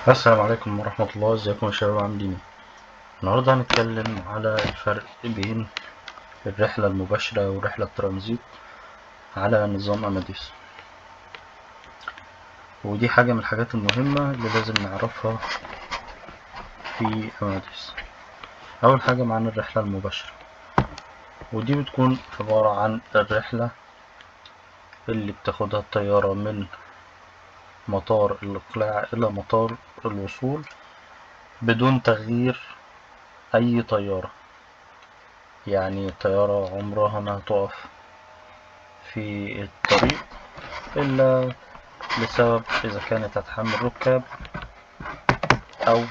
السلام عليكم ورحمة الله. ازيكم يا شباب، عاملين ايه؟ النهاردة هنتكلم على الفرق بين الرحلة المباشرة ورحلة الترانزيت على نظام أماديس، ودي حاجة من الحاجات المهمة اللي لازم نعرفها في أماديس. أول حاجة معانا الرحلة المباشرة، ودي بتكون عبارة عن الرحلة اللي بتاخدها الطيارة من مطار الإقلاع إلى مطار الوصول بدون تغيير أي طيارة. يعني الطيارة عمرها ما هتقف في الطريق إلا لسبب إذا كانت هتحمل ركاب أو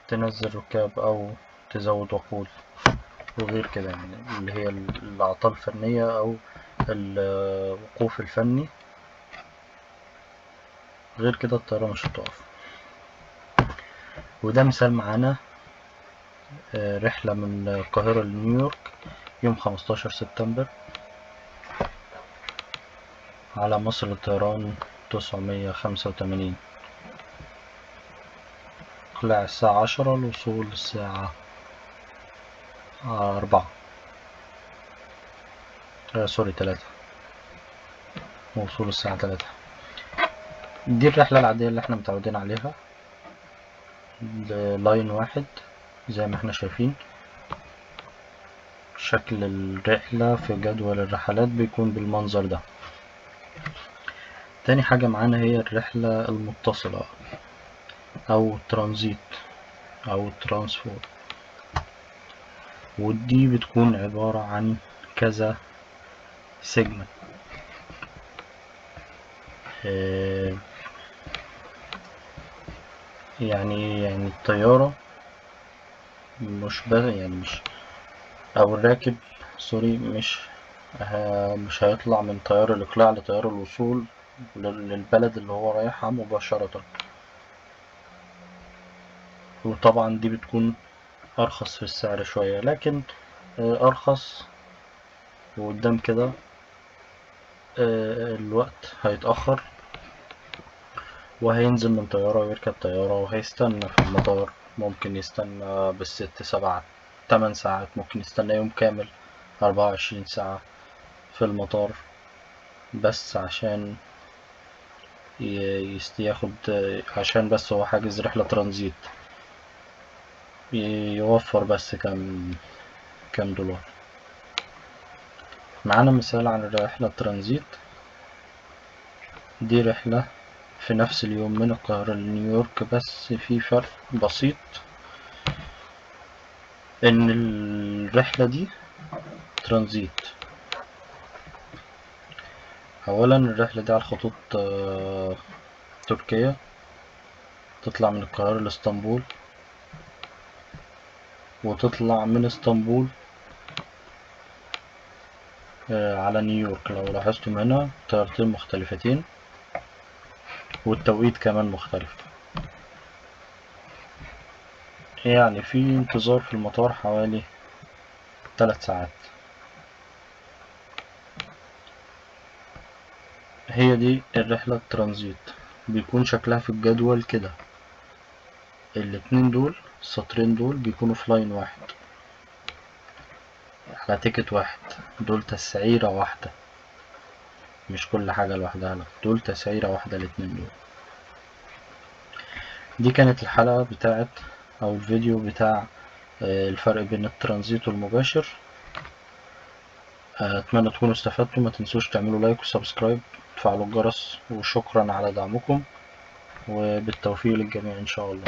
تنزل ركاب أو تزود وقود، وغير كده يعني اللي هي الأعطال الفنية أو الوقوف الفني. غير كده الطيارة مش هتقف. وده مثال معانا رحلة من القاهرة لنيويورك يوم 15 سبتمبر على مصر للطيران 985، إقلاع الساعة 10، الوصول الساعة 4 سوري 3، وصول الساعة 3. دي الرحلة العادية اللي احنا متعودين عليها، لاين واحد زي ما احنا شايفين. شكل الرحلة في جدول الرحلات بيكون بالمنظر ده. تاني حاجة معانا هي الرحلة المتصلة أو الترانزيت أو الترانسفور، ودي بتكون عبارة عن كذا سيجمنت. يعني الطيارة مش أو الراكب سوري مش هيطلع من طيار الإقلاع لطيار الوصول للبلد اللي هو رايحها مباشرة. وطبعا دي بتكون أرخص في السعر شوية، لكن أرخص وقدام كده الوقت هيتأخر، وهينزل من طيارة ويركب طيارة وهيستنى في المطار. ممكن يستنى بالست 7 8 ساعات، ممكن يستنى يوم كامل 24 ساعة في المطار، بس عشان ياخد عشان بس هو حاجز رحلة ترانزيت، يوفر بس كام دولار. معانا مثال عن الرحلة الترانزيت. دي رحلة في نفس اليوم من القاهرة لنيويورك، بس في فرق بسيط ان الرحلة دي ترانزيت. اولا الرحلة دي على الخطوط تركيا، تطلع من القاهرة لاسطنبول، وتطلع من اسطنبول على نيويورك. لو لاحظتم هنا طيارتين مختلفتين، والتوقيت كمان مختلف، يعني في انتظار في المطار حوالي 3 ساعات. هي دي الرحلة الترانزيت، بيكون شكلها في الجدول كده. الاتنين دول السطرين دول بيكونوا في لاين واحد على تيكت واحد. دول تسعيرة واحدة، مش كل حاجة لوحدها، لأ، دول تسعيرة واحدة الاتنين دول. دي كانت الحلقة بتاعت أو الفيديو بتاع الفرق بين الترانزيت والمباشر. أتمنى تكونوا استفدتوا. ما تنسوش تعملوا لايك وسبسكرايب وتفعلوا الجرس، وشكرا على دعمكم، وبالتوفيق للجميع إن شاء الله.